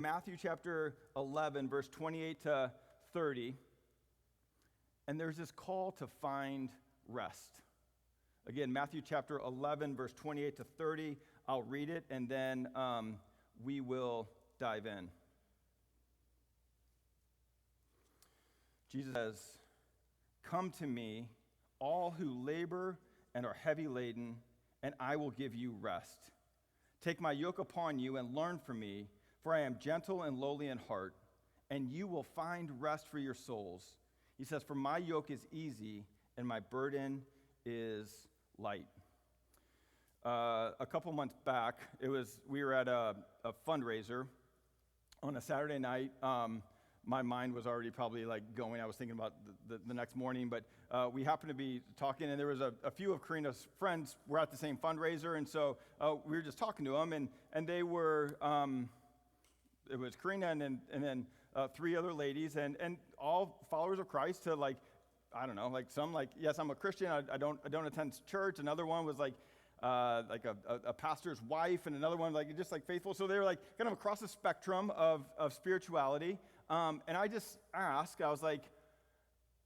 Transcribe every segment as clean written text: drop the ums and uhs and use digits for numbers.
Matthew chapter 11, verse 28 to 30, and there's this call to find rest. Again, Matthew chapter 11, verse 28 to 30. I'll read it, and then we will dive in. Jesus says, "Come to me, all who labor and are heavy laden, and I will give you rest. Take my yoke upon you and learn from me, for I am gentle and lowly in heart, and you will find rest for your souls." He says, "For my yoke is easy and my burden is light." A couple months back, we were at a fundraiser on a Saturday night. My mind was already probably like going. I was thinking about the next morning, but we happened to be talking, and there was a few of Karina's friends were at the same fundraiser, and so we were just talking to them, and they were, it was Karina and then three other ladies, and all followers of Christ to like, I don't know, like some like, yes, I'm a Christian, I don't attend church. Another one was like a pastor's wife, and another one like just like faithful. So they were like kind of across the spectrum of spirituality. And I just asked, I was like,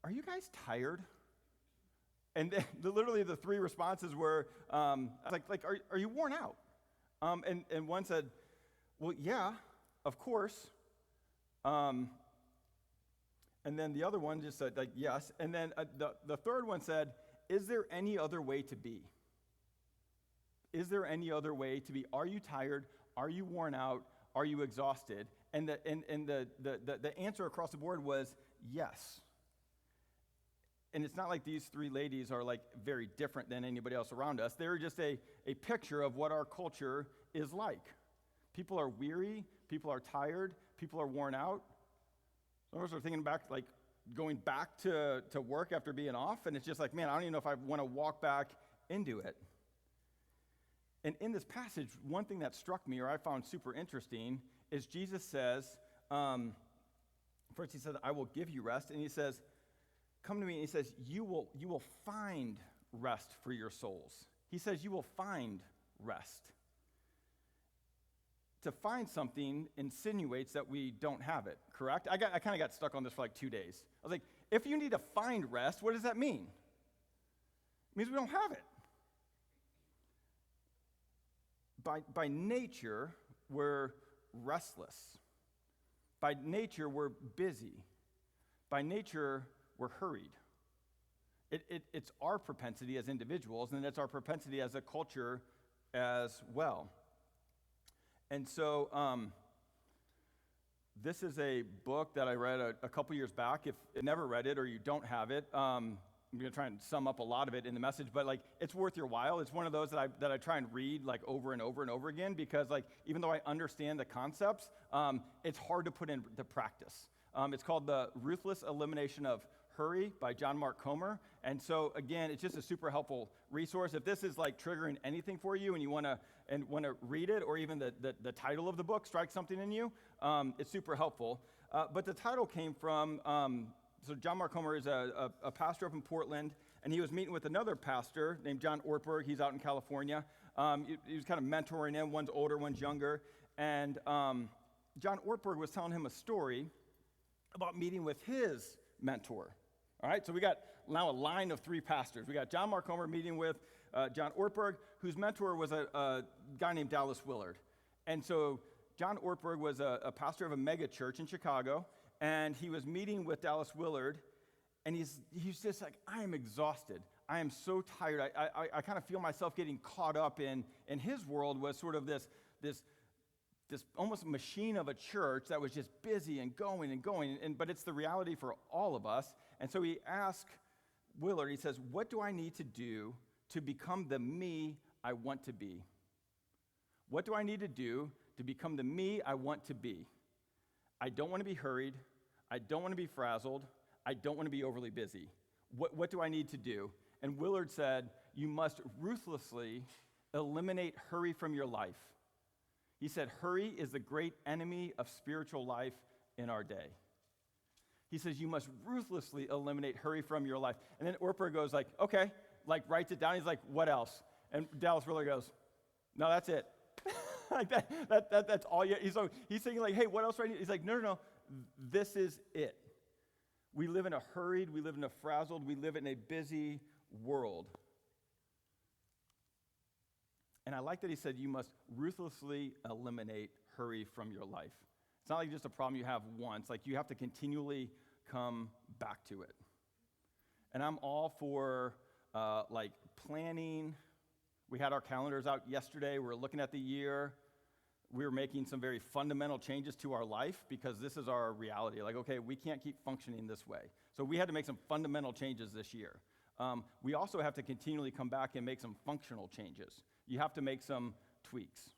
"Are you guys tired?" And literally the three responses were, I was like, are you worn out? And one said, "Well, yeah, of course." And then the other one just said, like, "Yes." And then the third one said, "Is there any other way to be? Is there any other way to be? Are you tired? Are you worn out? Are you exhausted?" And the answer across the board was yes. And it's not like these three ladies are like very different than anybody else around us. They're just a picture of what our culture is like. People are weary, people are tired, people are worn out. Some of us are thinking back, like going back to work after being off, and it's just like, man, I don't even know if I want to walk back into it. And in this passage, one thing that struck me, or I found super interesting, is Jesus says, first he said, "I will give you rest," and he says, "Come to me," and he says, you will find rest for your souls. He says you will find rest. To find something insinuates that we don't have it, correct? I kind of got stuck on this for like 2 days. I was like, if you need to find rest, what does that mean? It means we don't have it. By nature, we're restless. By nature, we're busy. By nature, we're hurried. It's our propensity as individuals, and it's our propensity as a culture as well. And so this is a book that I read a couple years back. If you never read it or you don't have it, I'm going to try and sum up a lot of it in the message, but like it's worth your while. It's one of those that I try and read like over and over and over again, because like even though I understand the concepts, it's hard to put into practice. It's called The Ruthless Elimination of Hurry by John Mark Comer. And so again, it's just a super helpful resource. If this is like triggering anything for you and you want to read it, or even the title of the book strikes something in you, it's super helpful. But the title came from so John Mark Comer is a pastor up in Portland, and he was meeting with another pastor named John Ortberg. He's out in California. He was kind of mentoring him. One's older, one's younger. And John Ortberg was telling him a story about meeting with his mentor. All right, so we got now a line of three pastors. We got John Mark Comer meeting with John Ortberg, whose mentor was a guy named Dallas Willard. And so John Ortberg was a pastor of a mega church in Chicago, and he was meeting with Dallas Willard, and he's just like, "I am exhausted. I am so tired. I kind of feel myself getting caught up in his world was sort of this almost machine of a church that was just busy and going, but it's the reality for all of us." And so he asked Willard, he says, "What do I need to do to become the me I want to be? What do I need to do to become the me I want to be? I don't want to be hurried. I don't want to be frazzled. I don't want to be overly busy. What do I need to do?" And Willard said, "You must ruthlessly eliminate hurry from your life." He said, "Hurry is the great enemy of spiritual life in our day." He says, "You must ruthlessly eliminate hurry from your life." And then Ortberg goes like, "Okay," like writes it down. He's like, "What else?" And Dallas Willard goes, "No, that's it." Like that's all you, he's saying like, hey, what else do I need? He's like, no, this is it. We live in a hurried, we live in a frazzled, we live in a busy world. And I like that he said you must ruthlessly eliminate hurry from your life. It's not like just a problem you have once, like you have to continually come back to it. And I'm all for like planning. We had our calendars out yesterday. We were looking at the year. We were making some very fundamental changes to our life because this is our reality. Like, okay, we can't keep functioning this way. So we had to make some fundamental changes this year. We also have to continually come back and make some functional changes. You have to make some tweaks.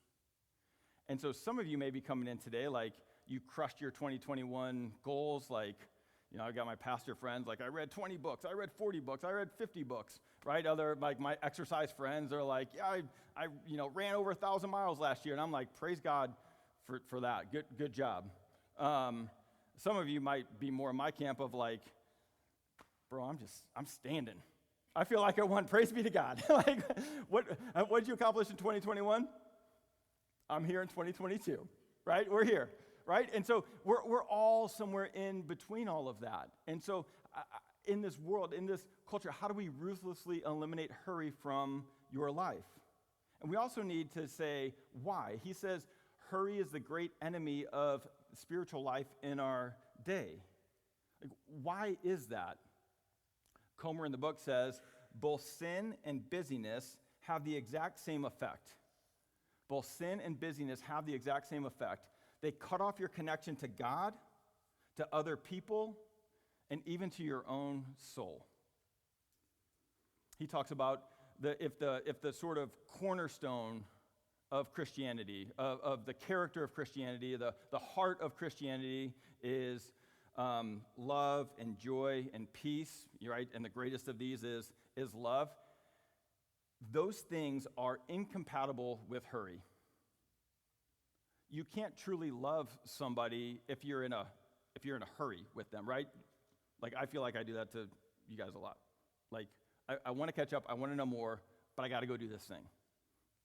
And so some of you may be coming in today like you crushed your 2021 goals, like, you know, I got my pastor friends, like I read 20 books, I read 40 books, I read 50 books, right? Other, like my exercise friends are like, yeah, I ran over 1,000 miles last year. And I'm like, praise God for that. Good job. Some of you might be more in my camp of like, bro, I'm standing. I feel like I won. Praise be to God. Like, what did you accomplish in 2021? I'm here in 2022, right? We're here, right? And so we're all somewhere in between all of that. And so in this world, in this culture, how do we ruthlessly eliminate hurry from your life? And we also need to say why. He says hurry is the great enemy of spiritual life in our day. Like, why is that? Comer in the book says, both sin and busyness have the exact same effect. Both sin and busyness have the exact same effect. They cut off your connection to God, to other people, and even to your own soul. He talks about if the sort of cornerstone of Christianity, of the character of Christianity, the heart of Christianity is love and joy and peace, right? And the greatest of these is love. Those things are incompatible with hurry. You can't truly love somebody if you're in a hurry with them, right? Like I feel like I do that to you guys a lot. Like I want to catch up, I want to know more, but I got to go do this thing.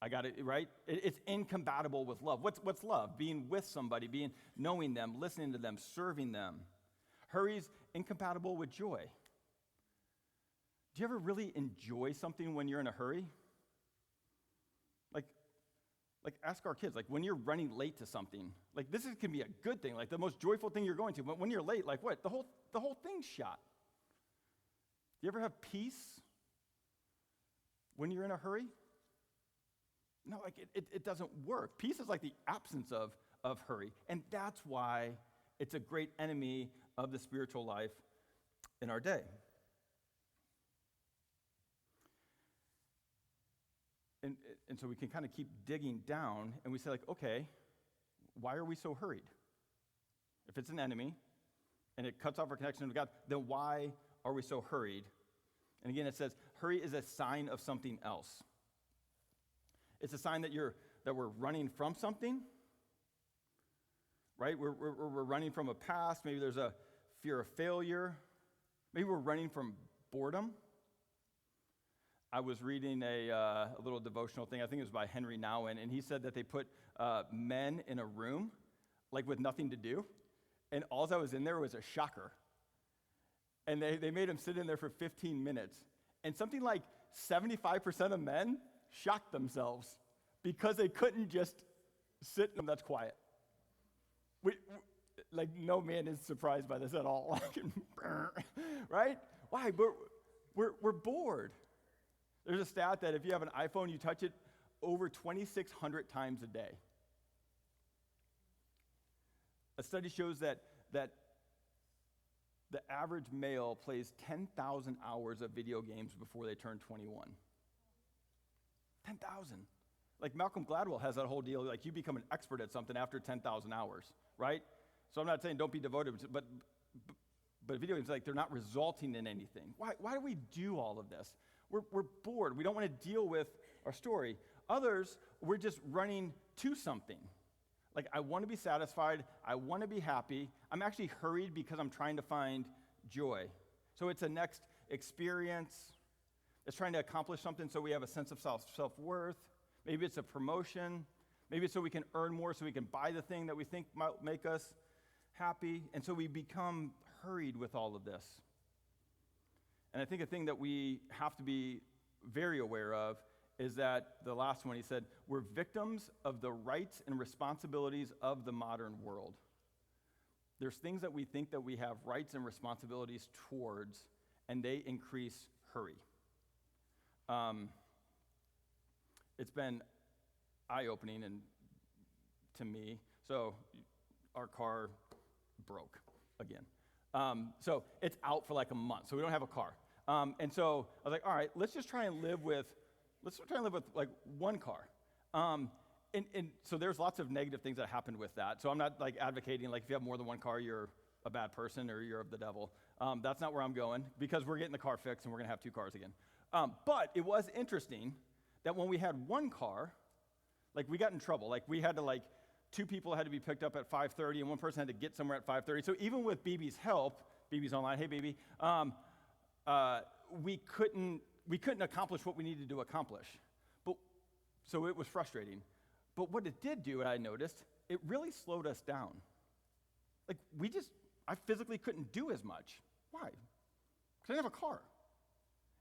I got it, right? It's incompatible with love. What's love? Being with somebody, knowing them, listening to them, serving them. Hurry's incompatible with joy. Do you ever really enjoy something when you're in a hurry? Like ask our kids, like when you're running late to something, like can be a good thing, like the most joyful thing you're going to, but when you're late, like what? The whole thing's shot. Do you ever have peace when you're in a hurry? No, like it doesn't work. Peace is like the absence of hurry, and that's why it's a great enemy of the spiritual life in our day. And so we can kind of keep digging down, and we say, like, okay, why are we so hurried? If it's an enemy, and it cuts off our connection to God, then why are we so hurried? And again, it says, hurry is a sign of something else. It's a sign that we're running from something, right? We're running from a past. Maybe there's a fear of failure. Maybe we're running from boredom. I was reading a little devotional thing. I think it was by Henry Nouwen, and he said that they put men in a room, like with nothing to do, and all that was in there was a shocker. And they made him sit in there for 15 minutes, and something like 75% of men shocked themselves because they couldn't just sit in that's quiet. Like no man is surprised by this at all, right? Why? We're bored. There's a stat that if you have an iPhone, you touch it over 2,600 times a day. A study shows that the average male plays 10,000 hours of video games before they turn 21. 10,000. Like Malcolm Gladwell has that whole deal, like you become an expert at something after 10,000 hours, right? So I'm not saying don't be devoted, but video games, like they're not resulting in anything. Why do we do all of this? We're bored. We don't want to deal with our story. Others, we're just running to something. Like, I want to be satisfied. I want to be happy. I'm actually hurried because I'm trying to find joy. So it's a next experience. It's trying to accomplish something so we have a sense of self-worth. Maybe it's a promotion. Maybe it's so we can earn more, so we can buy the thing that we think might make us happy. And so we become hurried with all of this. And I think a thing that we have to be very aware of is that the last one, he said, we're victims of the rights and responsibilities of the modern world. There's things that we think that we have rights and responsibilities towards, and they increase hurry. It's been eye-opening and to me. So our car broke again. So it's out for like a month, so we don't have a car. And so I was like, all right, let's try and live with like one car. And so there's lots of negative things that happened with that. So I'm not like advocating like if you have more than one car, you're a bad person or you're of the devil. That's not where I'm going, because we're getting the car fixed and we're gonna have two cars again. But it was interesting that when we had one car, like we got in trouble. Like we had to like, two people had to be picked up at 5:30 and one person had to get somewhere at 5:30. So even with BB's help, BB's online, hey BB, we couldn't accomplish what we needed to accomplish. So it was frustrating. But what it did do, and I noticed, it really slowed us down. Like I physically couldn't do as much. Why? Because I didn't have a car.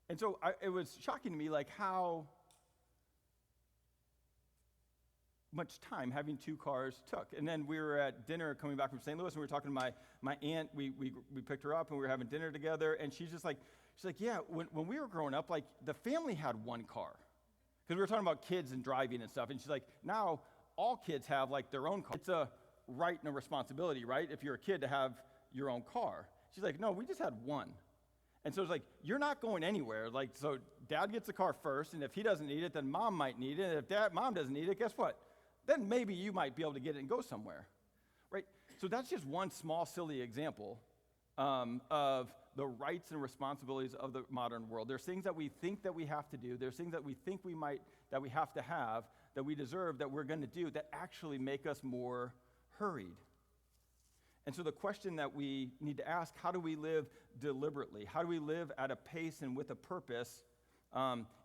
And so it was shocking to me like how much time having two cars took. And then we were at dinner coming back from St. Louis, and we were talking to my aunt. We picked her up, and we were having dinner together, and she's like, yeah, when we were growing up, like the family had one car. Because we were talking about kids and driving and stuff, and she's like, now all kids have like their own car. It's a right and a responsibility, right? If you're a kid to have your own car. She's like, no, we just had one. And so it's like, you're not going anywhere. Like, so dad gets the car first, and if he doesn't need it, then mom might need it. And if mom doesn't need it, guess what? Then maybe you might be able to get it and go somewhere, right? So that's just one small, silly example of the rights and responsibilities of the modern world. There's things that we think that we have to do. There's things that we think that we have to have, that we deserve, that we're going to do, that actually make us more hurried. And so the question that we need to ask, how do we live deliberately? How do we live at a pace and with a purpose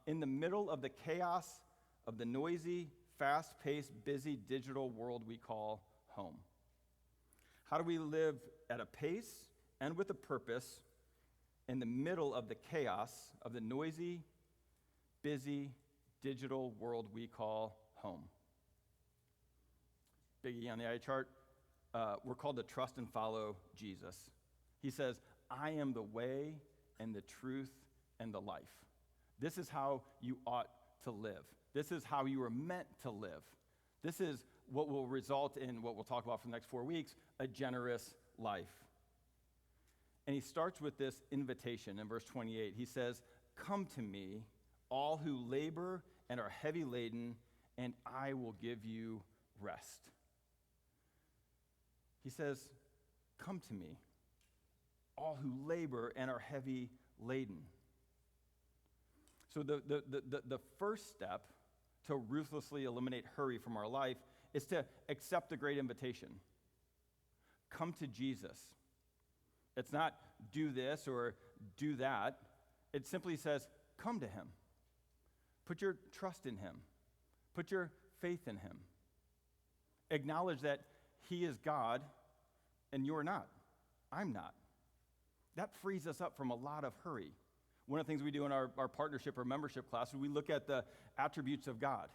in the middle of the chaos of the noisy, fast-paced, busy digital world we call home? How do we live at a pace and with a purpose in the middle of the chaos of the noisy, busy, digital world we call home? Big E on the eye chart. We're called to trust and follow Jesus. He says, I am the way and the truth and the life. This is how you ought to live. This is how you are meant to live. This is what will result in what we'll talk about for the next 4 weeks, a generous life. And he starts with this invitation in verse 28. He says, come to me, all who labor and are heavy laden, and I will give you rest. He says, come to me, all who labor and are heavy laden. So the first step to ruthlessly eliminate hurry from our life is to accept the great invitation. Come to Jesus. It's not do this or do that. It simply says, come to him. Put your trust in him. Put your faith in him. Acknowledge that he is God and you're not. I'm not. That frees us up from a lot of hurry. One of the things we do in our partnership or membership class is we look at the attributes of God.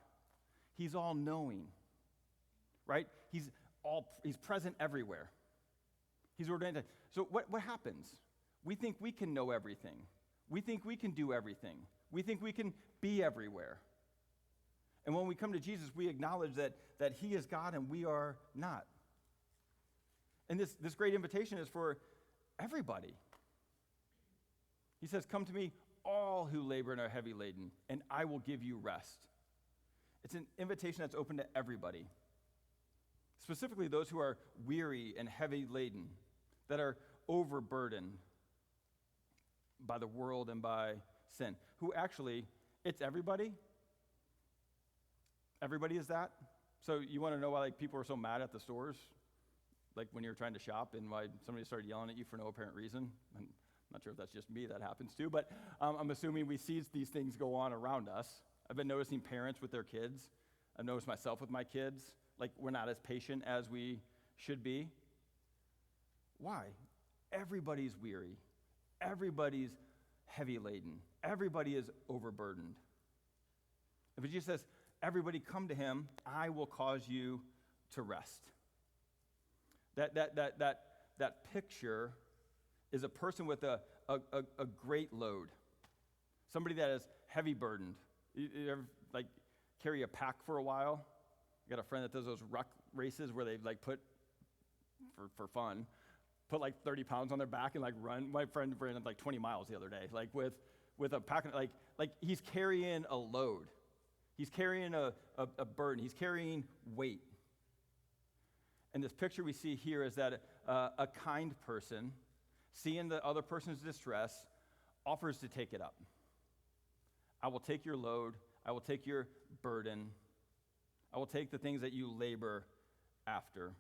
He's all-knowing, right? He's present everywhere. He's ordained. So what happens? We think we can know everything. We think we can do everything. We think we can be everywhere. And when we come to Jesus, we acknowledge that he is God and we are not. And this great invitation is for everybody. He says, come to me, all who labor and are heavy laden, and I will give you rest. It's an invitation that's open to everybody, specifically those who are weary and heavy laden, that are overburdened by the world and by sin. Who actually, it's everybody. Everybody is that. So you want to know why like people are so mad at the stores, like when you're trying to shop, and why somebody started yelling at you for no apparent reason? And I'm not sure if that's just me that happens too, but I'm assuming we see these things go on around us. I've been noticing parents with their kids I've noticed myself with my kids, like we're not as patient as we should be. Why? Everybody's weary. Everybody's heavy laden. Everybody is overburdened. If it just says, everybody come to him, I will cause you to rest. That picture is a person with a great load. Somebody that is heavy burdened. You ever like carry a pack for a while? I got a friend that does those ruck races where they like put, for fun, put like 30 pounds on their back and like run. My friend ran like 20 miles the other day, like with a pack, like he's carrying a load. He's carrying a burden. He's carrying weight. And this picture we see here is that a kind person, seeing the other person's distress, offers to take it up. I will take your load. I will take your burden. I will take the things that you labor after.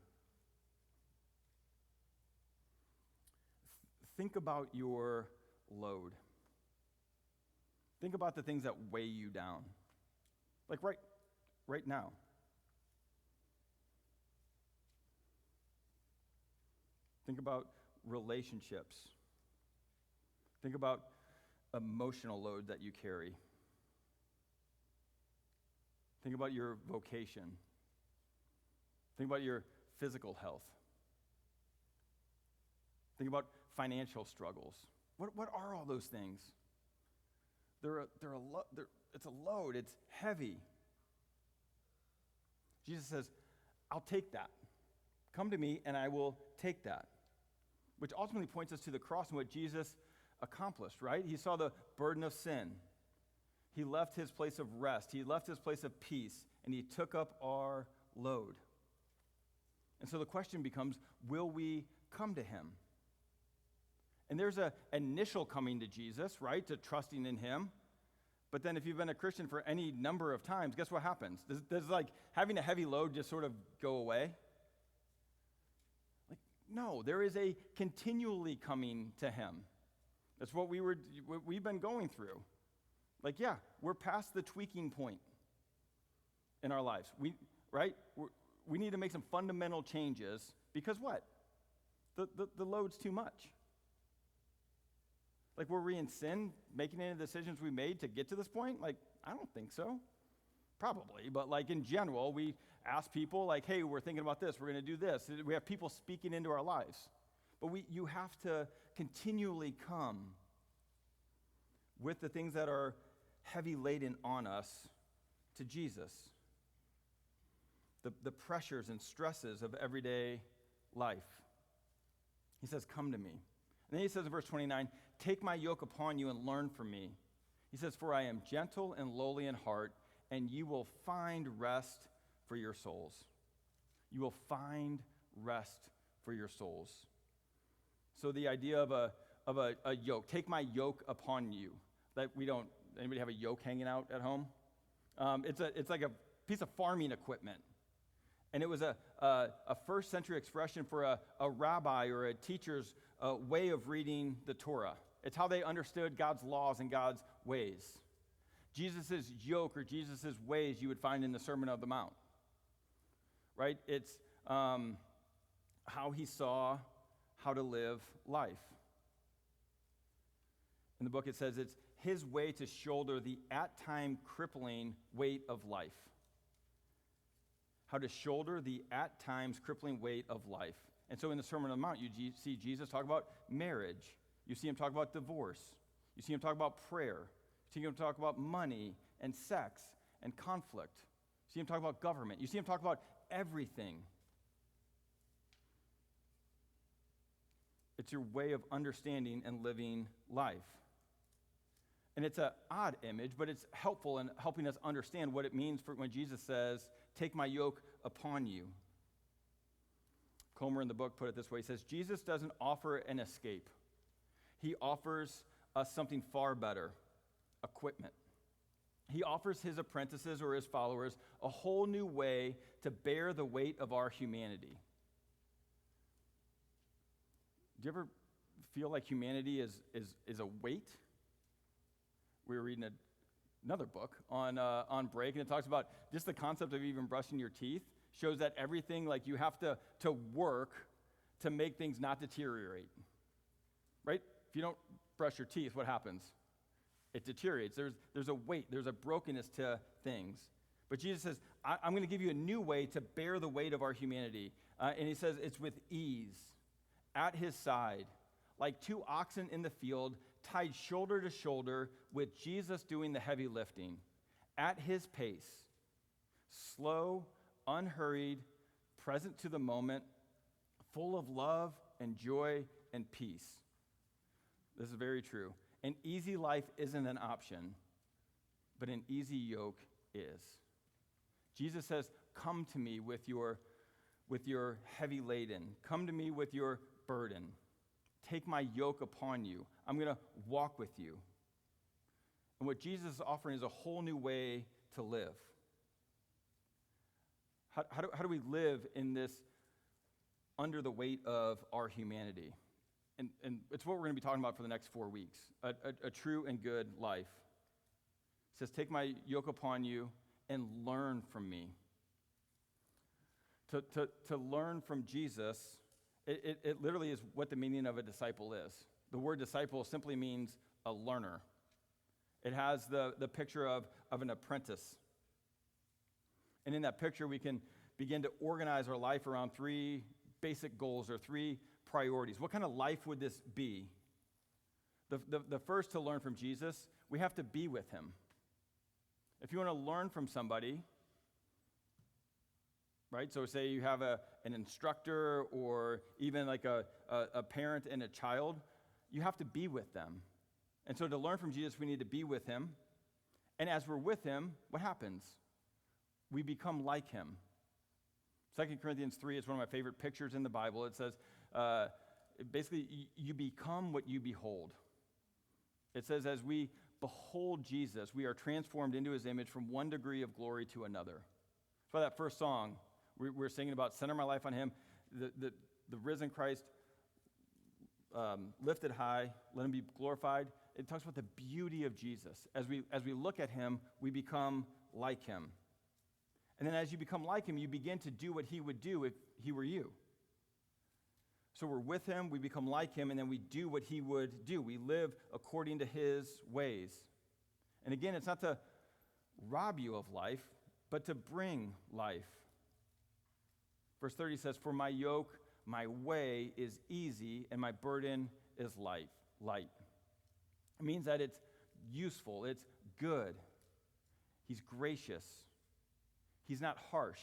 Think about your load. Think about the things that weigh you down. Like right now. Think about relationships. Think about emotional load that you carry. Think about your vocation. Think about your physical health. Think about financial struggles. What are all those things? It's a load. It's heavy. Jesus says, I'll take that. Come to me and I will take that. Which ultimately points us to the cross and what Jesus accomplished, right? He saw the burden of sin. He left his place of rest. He left his place of peace, and he took up our load. And so the question becomes, will we come to him? And there's an initial coming to Jesus, right, to trusting in him. But then if you've been a Christian for any number of times, guess what happens? Does like having a heavy load just sort of go away? Like, no, there is a continually coming to him. That's what we've been going through. Like, yeah, we're past the tweaking point in our lives. We need to make some fundamental changes because what? The load's too much. Like, were we in sin making any decisions we made to get to this point? Like, I don't think so. Probably, but like in general, we ask people like, hey, we're thinking about this, we're going to do this. We have people speaking into our lives. But you have to continually come with the things that are heavy laden on us to Jesus. The pressures and stresses of everyday life. He says, come to me. And then he says in verse 29, take my yoke upon you and learn from me. He says, for I am gentle and lowly in heart, and you will find rest for your souls. You will find rest for your souls. So the idea of a yoke, take my yoke upon you. That anybody have a yoke hanging out at home? It's like a piece of farming equipment. And it was a first century expression for a rabbi or a teacher's way of reading the Torah. It's how they understood God's laws and God's ways. Jesus' yoke or Jesus' ways you would find in the Sermon on the Mount. Right? It's how he saw how to live life. In the book it says it's his way to shoulder the at-time crippling weight of life. How to shoulder the at-times crippling weight of life. And so in the Sermon on the Mount, you see Jesus talk about marriage. You see him talk about divorce. You see him talk about prayer. You see him talk about money and sex and conflict. You see him talk about government. You see him talk about everything. It's your way of understanding and living life. And it's an odd image, but it's helpful in helping us understand what it means for when Jesus says, take my yoke upon you. Comer in the book put it this way. He says, Jesus doesn't offer an escape. He offers us something far better, equipment. He offers his apprentices or his followers a whole new way to bear the weight of our humanity. Do you ever feel like humanity is a weight? We were reading a another book on break, and it talks about just the concept of even brushing your teeth shows that everything, like you have to work to make things not deteriorate, right? If you don't brush your teeth, what happens? It deteriorates. There's a weight, there's a brokenness to things. But Jesus says, I'm going to give you a new way to bear the weight of our humanity. And he says it's with ease, at his side, like two oxen in the field, tied shoulder to shoulder, with Jesus doing the heavy lifting, at his pace, slow, unhurried, present to the moment, full of love and joy and peace. This is very true. An easy life isn't an option, but an easy yoke is. Jesus says, come to me with your heavy laden. Come to me with your burden. Take my yoke upon you. I'm going to walk with you. And what Jesus is offering is a whole new way to live. How do we live in this under the weight of our humanity? And it's what we're going to be talking about for the next 4 weeks, a true and good life. It says, take my yoke upon you and learn from me. To learn from Jesus, it literally is what the meaning of a disciple is. The word disciple simply means a learner. It has the picture of an apprentice. And in that picture, we can begin to organize our life around 3 basic goals or 3 priorities. What kind of life would this be? The first, to learn from Jesus, we have to be with him. If you want to learn from somebody, right? So say you have an instructor or even like a parent and a child, you have to be with them. And so to learn from Jesus, we need to be with him. And as we're with him, what happens? We become like him. 2 Corinthians 3 is one of my favorite pictures in the Bible. It says, basically, you become what you behold. It says, as we behold Jesus, we are transformed into his image from one degree of glory to another. That's why that first song, we're singing about center my life on him, the risen Christ, lifted high, let him be glorified. It talks about the beauty of Jesus. As we look at him, we become like him. And then as you become like him, you begin to do what he would do if he were you. So we're with him, we become like him, and then we do what he would do. We live according to his ways. And again, it's not to rob you of life, but to bring life. Verse 30 says, for my yoke, my way is easy, and my burden is light. It means that it's useful, it's good. He's gracious. He's not harsh.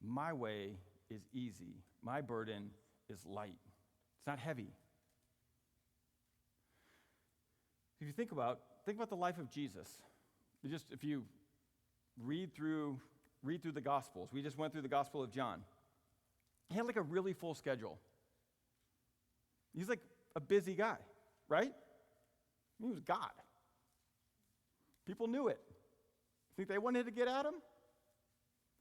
My way is easy. My burden is light. It's not heavy. If you think about the life of Jesus. If you read through the Gospels. We just went through the Gospel of John. He had like a really full schedule. He's like a busy guy, right? He was God. People knew it. Think they wanted to get at him?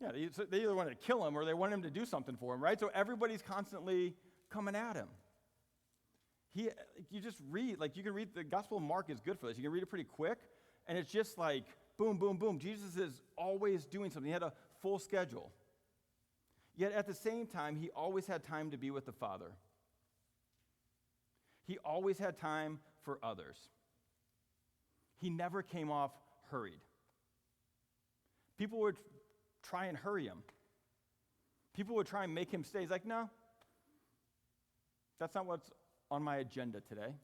Yeah, they either wanted to kill him or they wanted him to do something for him, right? So everybody's constantly coming at him. You just read, like you can read, the Gospel of Mark is good for this. You can read it pretty quick, and it's just like boom, boom, boom. Jesus is always doing something. He had a full schedule. Yet at the same time, he always had time to be with the Father. He always had time for others. He never came off hurried. People would try and hurry him. People would try and make him stay. He's like, no, that's not what's on my agenda today.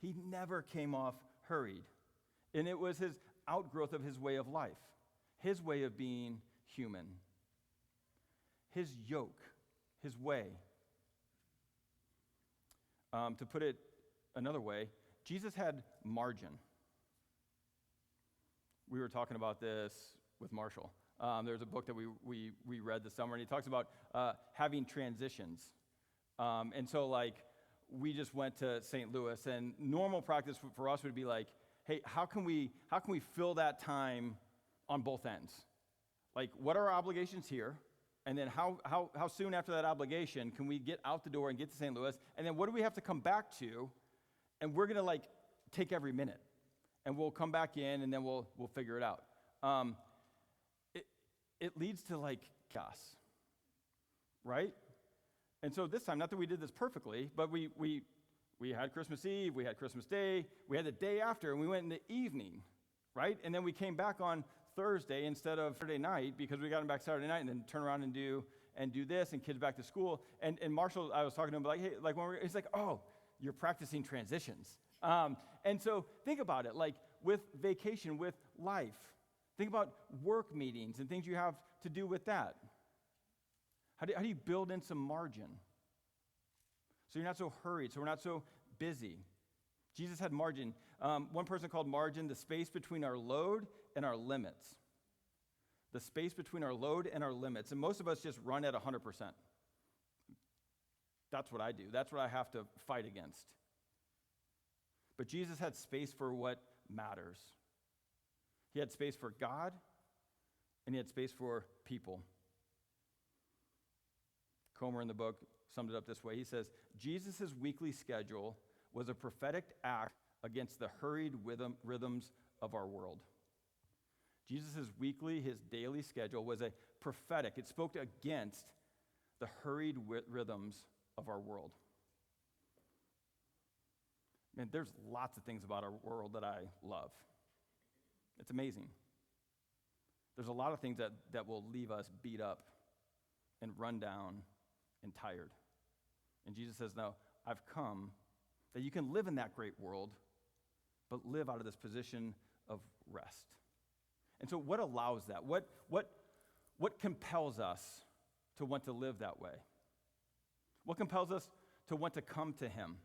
He never came off hurried. And it was his outgrowth of his way of life, his way of being human, his yoke, his way. To put it another way, Jesus had margin. We were talking about this with Marshall. There's a book that we read this summer, and he talks about having transitions. And so, like, we just went to St. Louis, and normal practice for us would be like, hey, how can we fill that time on both ends? Like, what are our obligations here? And then how soon after that obligation can we get out the door and get to St. Louis? And then what do we have to come back to and we're going to like take every minute, and we'll come back in, and then we'll figure it out. It leads to like chaos, right? And so this time, not that we did this perfectly, but we had Christmas Eve, we had Christmas Day, we had the day after, and we went in the evening, right? And then we came back on Thursday instead of Saturday night because we got them back Saturday night, and then turn around and do this, and kids back to school. And Marshall, I was talking to him like, hey, like he's like, oh, you're practicing transitions. And so think about it, like with vacation, with life. Think about work meetings and things you have to do with that. How do you build in some margin? So you're not so hurried, so we're not so busy. Jesus had margin. One person called margin the space between our load and our limits. The space between our load and our limits. And most of us just run at 100%. That's what I do. That's what I have to fight against. But Jesus had space for what matters. He had space for God, and he had space for people. Comer in the book summed it up this way. He says, Jesus' weekly schedule was a prophetic act against the hurried rhythms of our world. Jesus' his daily schedule was a prophetic. It spoke against the hurried rhythms of our world. Man, there's lots of things about our world that I love. It's amazing. There's a lot of things that will leave us beat up and run down and tired. And Jesus says, no, I've come that you can live in that great world, but live out of this position of rest. And so what allows that? What compels us to want to live that way? What compels us to want to come to him?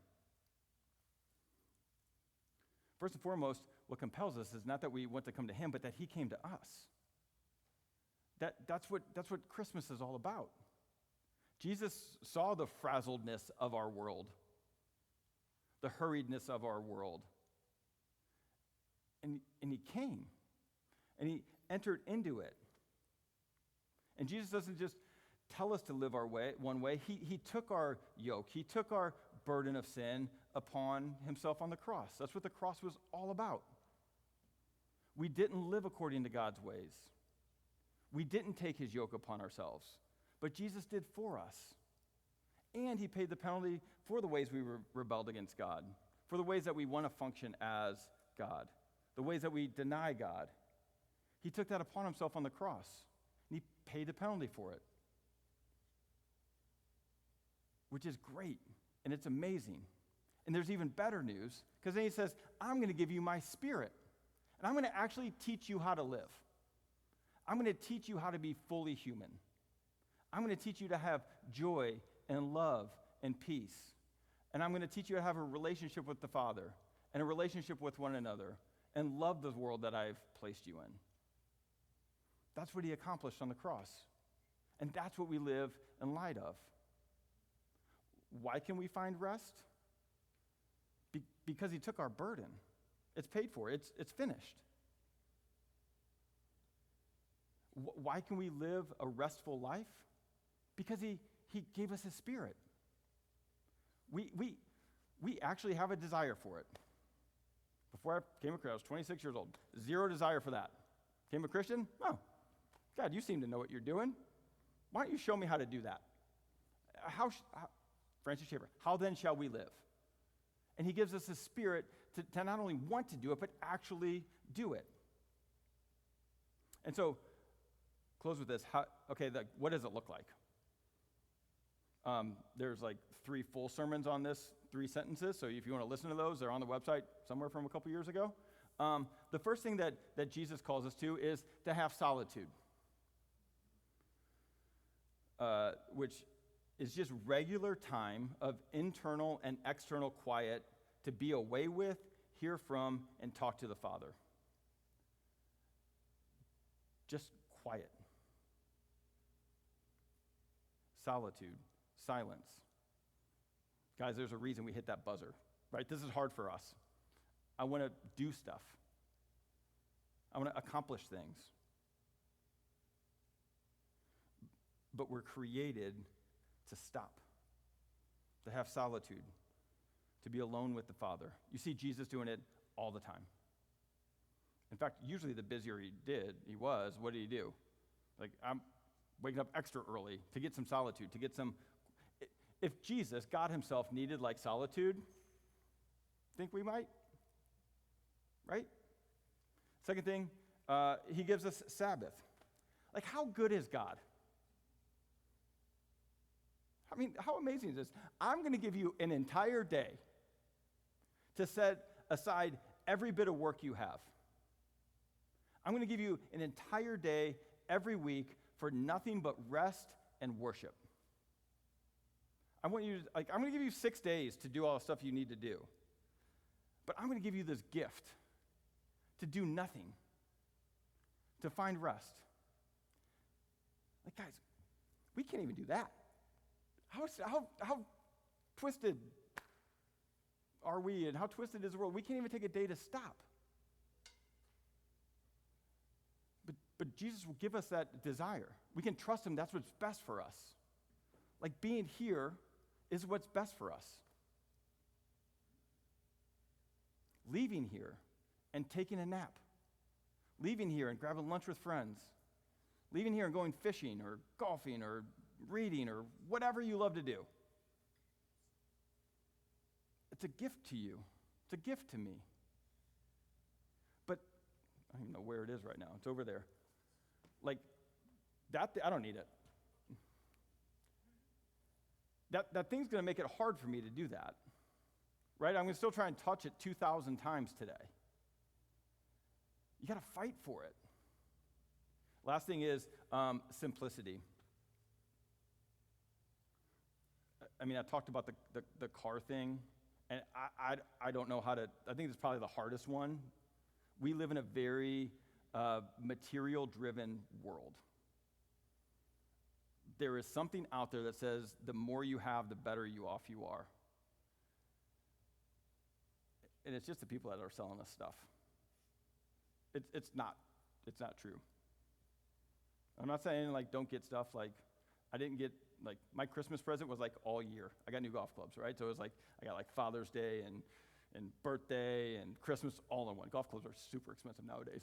First and foremost, what compels us is not that we want to come to him, but that he came to us. That's what Christmas is all about. Jesus saw the frazzledness of our world, the hurriedness of our world. And he came, and he entered into it. And Jesus doesn't just tell us to live our way one way. He took our yoke. He took our burden of sin upon himself on the cross. That's what the cross was all about. We didn't live according to God's ways. We didn't take his yoke upon ourselves, but Jesus did for us. And he paid the penalty for the ways we rebelled against God, for the ways that we want to function as God, the ways that we deny God. He took that upon himself on the cross, and he paid the penalty for it, which is great, and it's amazing. And there's even better news, because then he says, I'm going to give you my spirit, and I'm going to actually teach you how to live. I'm going to teach you how to be fully human. I'm going to teach you to have joy and love and peace. And I'm going to teach you to have a relationship with the Father and a relationship with one another and love the world that I've placed you in. That's what he accomplished on the cross. And that's what we live in light of. Why can we find rest? Because he took our burden. It's paid for. It's finished. Why can we live a restful life? Because he gave us his spirit. We actually have a desire for it. Before I came a Christian, I was 26 years old. Zero desire for that. Became a Christian? Oh, God, you seem to know what you're doing. Why don't you show me how to do that? Francis Schaeffer, how then shall we live? And he gives us a spirit to not only want to do it, but actually do it. And so, close with this. What does it look like? There's like 3 full sermons on this, 3 sentences. So if you want to listen to those, they're on the website somewhere from a couple years ago. The first thing that Jesus calls us to is to have solitude, which is just regular time of internal and external quiet to be away with, hear from, and talk to the Father. Just quiet. Solitude. Silence. Guys, there's a reason we hit that buzzer, right? This is hard for us. I want to do stuff. I want to accomplish things. But we're created to stop, to have solitude, to be alone with the Father. You see Jesus doing it all the time. In fact, usually the busier he was, what did he do? Like, I'm waking up extra early to get some solitude, to get some... If Jesus, God himself, needed like solitude, think we might? Right? Second thing, he gives us Sabbath. Like, how good is God? I mean, how amazing is this? I'm going to give you an entire day to set aside every bit of work you have. I'm going to give you an entire day every week for nothing but rest and worship. I'm going to give you 6 days to do all the stuff you need to do. But I'm going to give you this gift to do nothing, to find rest. Like, guys, we can't even do that. How twisted are we, and how twisted is the world? We can't even take a day to stop. But Jesus will give us that desire. We can trust him. That's what's best for us. Like, being here is what's best for us. Leaving here and taking a nap. Leaving here and grabbing lunch with friends. Leaving here and going fishing or golfing or reading or whatever you love to do. It's a gift to you. It's a gift to me. But I don't even know where it is right now. It's over there. Like, that, I don't need it. That thing's going to make it hard for me to do that. Right? I'm going to still try and touch it 2,000 times today. You got to fight for it. Last thing is simplicity. I mean, I talked about the car thing, and I don't know how to, I think it's probably the hardest one. We live in a very material-driven world. There is something out there that says the more you have, the better off you are. And it's just the people that are selling us stuff. It's not true. I'm not saying, like, don't get stuff. Like, I didn't get, like, my Christmas present was, like, all year. I got new golf clubs, right? So it was, like, I got, like, Father's Day and birthday and Christmas all in one. Golf clubs are super expensive nowadays,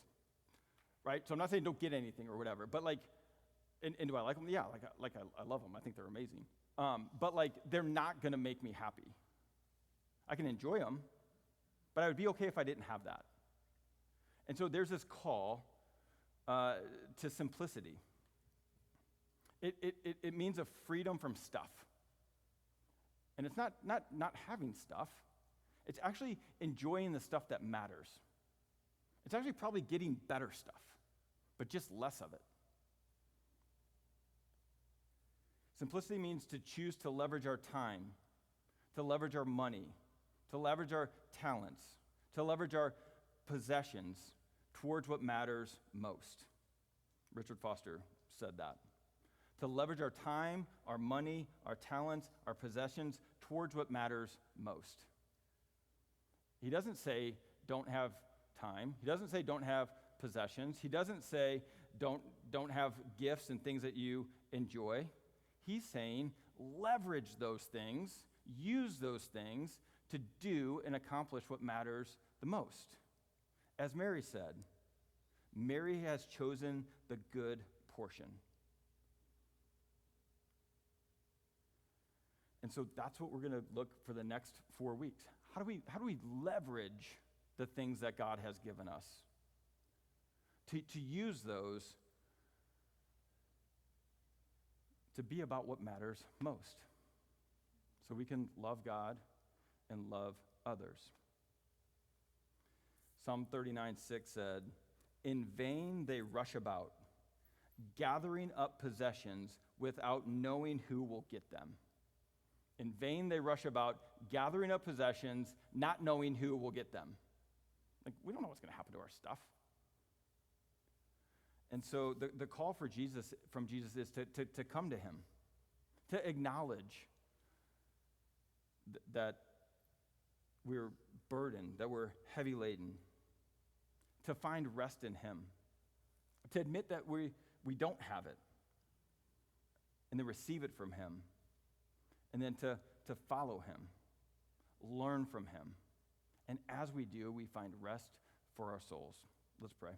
right? So I'm not saying don't get anything or whatever. But, like, and do I like them? Yeah, I love them. I think they're amazing. But, like, they're not going to make me happy. I can enjoy them, but I would be okay if I didn't have that. And so there's this call to simplicity. It means a freedom from stuff. And it's not having stuff. It's actually enjoying the stuff that matters. It's actually probably getting better stuff, but just less of it. Simplicity means to choose to leverage our time, to leverage our money, to leverage our talents, to leverage our possessions towards what matters most. Richard Foster said that. To leverage our time, our money, our talents, our possessions towards what matters most. He doesn't say don't have time. He doesn't say don't have possessions. He doesn't say don't have gifts and things that you enjoy. He's saying leverage those things, use those things to do and accomplish what matters the most. As Mary said, Mary has chosen the good portion. And so that's what we're going to look for the next 4 weeks. How do we leverage the things that God has given us? To use those to be about what matters most. So we can love God and love others. Psalm 39:6 said, "In vain they rush about, gathering up possessions without knowing who will get them." In vain they rush about, gathering up possessions, not knowing who will get them. Like, we don't know what's going to happen to our stuff. And so the call from Jesus is to come to him, to acknowledge that we're burdened, that we're heavy laden, to find rest in him, to admit that we don't have it, and then receive it from him, and then to follow him, learn from him. And as we do, we find rest for our souls. Let's pray.